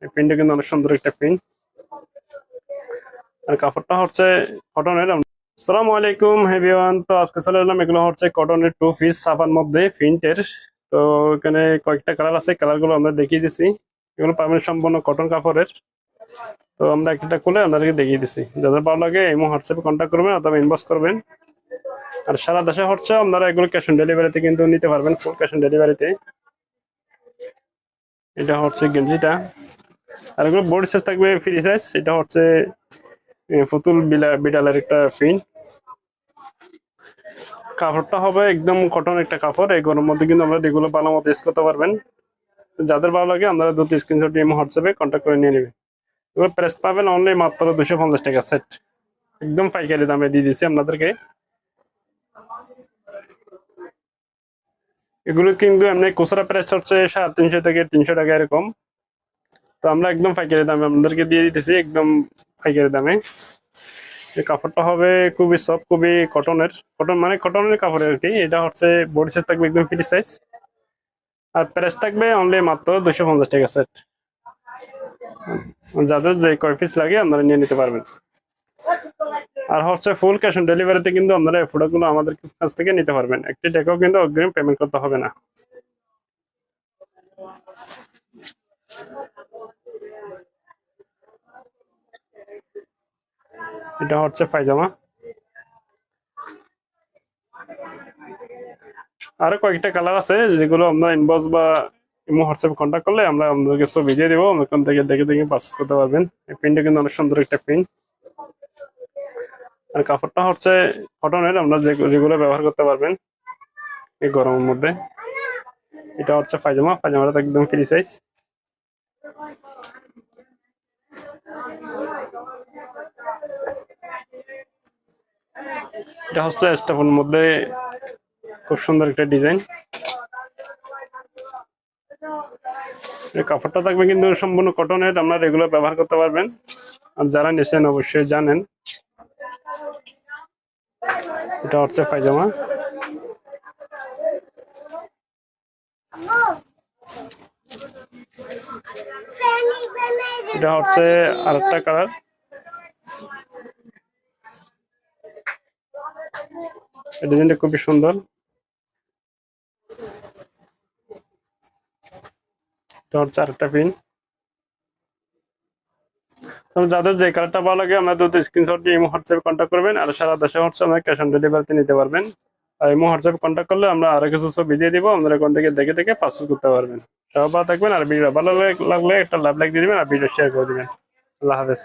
এই প্রিন্টটা কিন্তু অনেক সুন্দর একটা প্রিন্ট। আর কাপড়টা হচ্ছে কটনের। আসসালামু আলাইকুম এভরিওয়ান, তো আজকে চলে এলাম, এগুলো হচ্ছে কটনের 2 পিস ছাপার মধ্যে প্রিন্টের। তো এখানে কয়েকটা কালার আছে, কালারগুলো আমরা দেখিয়ে দিছি। এগুলো পাবেন সম্পূর্ণ কটন কাপড়ের। তো আমরা একটা খুলে আপনাদেরকে দেখিয়ে দিছি, যাদের ভালো লাগে এই হোয়াটসঅ্যাপে কন্ট্যাক্ট করবেন অথবা ইনবক্স করবেন। আর সারা দেশে হচ্ছে আপনারা এগুলো ক্যাশ অন ডেলিভারিতে কিন্তু নিতে পারবেন, ফুল ক্যাশ অন ডেলিভারিতে। এটা হচ্ছে গেঞ্জিটা, আর এগুলো বডি সাইজ থাকবে ফ্রি সাইজ। এটা হচ্ছে পুতুল বিড়ালের একটা প্রিন্ট। কাপড়টা হবে একদম কটন একটা কাপড়। এই গরমের মধ্যে কিন্তু আমরা এগুলো ভালো মতো ইউজ করতে পারবেন। যাদের ভালো লাগে আপনারা দুটো স্ক্রিনশট দিয়ে হোয়াটসঅ্যাপে কন্ট্যাক্ট করে নিয়ে নেবেন। এগুলো প্রাইস পাবেন অনলি মাত্র 250 টাকা সেট। একদম পাইকারি দামে দিয়ে দিচ্ছি আপনাদেরকে। এগুলো কিন্তু এমনি খুচরা প্রাইস হচ্ছে 350 থেকে 300 টাকা এরকম। তো আমরা একদম পাইকারি দামে আপনাদেরকে দিয়ে দিতেছি, একদম পাইকারি দামে। এই কাপড়টা হবে খুবই সফট, খুবই কটনের। কটন মানে কটনের কাপড় আর কি। এটা হচ্ছে বডি সাইজ থাকবে একদম ফ্রি সাইজ। আর প্রাইস থাকবে অনলি মাত্র 250 টাকা সেট। যাদের যে কয় পিস লাগে আপনারা নিয়ে নিতে পারবেন। আর হচ্ছে ফুল ক্যাশ অন ডেলিভারিতে কিন্তু আপনারা এই প্রোডাক্টগুলো আমাদের কাছ থেকে নিতে পারবেন। একটি টাকাও কিন্তু অগ্রিম পেমেন্ট করতে হবে না। এটা হচ্ছে পায়জামা। আরো কয়েকটা কালার আছে, যেগুলো আপনার ইনবক্স বা ইমো হোয়াটসঅ্যাপ কন্ট্যাক্ট করলে আমরা আপনাদেরকে ছবি দিয়ে দেবো, ওখান থেকে দেখে দেখে পারচেজ করতে পারবেন। এই প্রিন্টটা কিন্তু অনেক সুন্দর একটা প্রিন্ট। আর কাপড়টা হচ্ছে কটনের, আমরা যেগুলো ব্যবহার করতে পারবেন এই গরমের মধ্যে। এটা হচ্ছে পায়জামা, পায়জামাটা একদম ফ্রি সাইজ। এটা হচ্ছে স্টাফের মধ্যে খুব সুন্দর একটা ডিজাইন। এই কাপড়টা থাকবে কিন্তু সম্পূর্ণ কটনের, আপনারা রেগুলার ব্যবহার করতে পারবেন। আর যারা নিচ্ছেন অবশ্যই জানেন। এটা হচ্ছে পায়জামা। এটা হচ্ছে আরেকটা কালার। এই ডিজাইনটা খুবই সুন্দর। এটা হচ্ছে আরেকটা প্রিন্ট। তবে যাদের যে কালারটা ভালো লাগে আমরা দুটো স্ক্রিনশট দিয়ে ইমো হোয়াটসঅ্যাপে কন্ট্যাক্ট করবেন। আর সারা দেশে হচ্ছে আমরা ক্যাশ অন ডেলিভারিতে নিতে পারবেন। আর ইমো হোয়াটসঅ্যাপে কন্ট্যাক্ট করলে আমরা আরো কিছু ছবি দিয়ে দিব, আমাদের এখান থেকে দেখে দেখে পারচেজ করতে পারবেন। সবাই ভালো থাকবেন। আর ভিডিও ভালো লাগলে একটা লাইক দিয়ে দিবেন আর ভিডিও শেয়ার করে দিবেন। আল্লাহ হাফেজ।